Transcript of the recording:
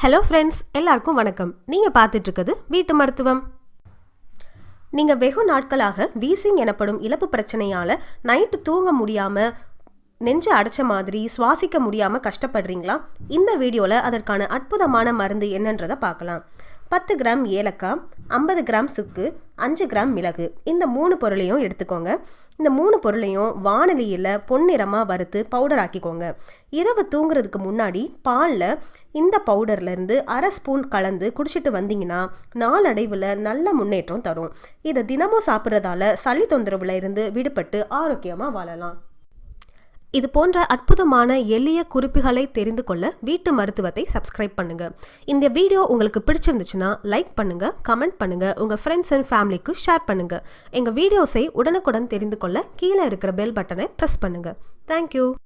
Hello friends, எல்லாருக்கும் வணக்கம். நீங்கள் பார்த்துட்டு இருக்கிறது வீட்டு மருத்துவம். நீங்கள் வெகு நாட்களாக வீசிங் எனப்படும் இழப்பு பிரச்சனையால் நைட்டு தூங்க முடியாமல், நெஞ்சு அடைச்ச மாதிரி சுவாசிக்க முடியாமல் கஷ்டப்படுறீங்களா? இந்த வீடியோவில் அதற்கான அற்புதமான மருந்து என்னன்றதை பார்க்கலாம். 10 கிராம் ஏலக்காய், 50 கிராம் சுக்கு, 5 கிராம் மிளகு, இந்த 3 பொருளையும் எடுத்துக்கோங்க. இந்த 3 பொருளையும் வாணலியில் பொன்னிறமாக வறுத்து பவுடர் ஆக்கிக்கோங்க. இரவு தூங்குறதுக்கு முன்னாடி பாலில் இந்த பவுடர்லேருந்து அரை ஸ்பூன் கலந்து குடிச்சிட்டு வந்தீங்கன்னா நாளடைவில் நல்ல முன்னேற்றம் தரும். இதை தினமும் சாப்பிட்றதால சளி தொந்தரவுல இருந்து விடுபட்டு ஆரோக்கியமாக வாழலாம். இது போன்ற அற்புதமான எளிய குறிப்புகளை தெரிந்து கொள்ள வீட்டு மருத்துவத்தை சப்ஸ்கிரைப் பண்ணுங்க. இந்த வீடியோ உங்களுக்கு பிடிச்சிருந்துச்சுன்னா லைக் பண்ணுங்க, கமெண்ட் பண்ணுங்க, உங்க ஃப்ரெண்ட்ஸ் அண்ட் ஃபேமிலிக்கு ஷேர் பண்ணுங்க. எங்க வீடியோஸை உடனுக்குடன் தெரிந்து கொள்ள கீழே இருக்கிற பெல் பட்டனை பிரஸ் பண்ணுங்க. தேங்க்யூ.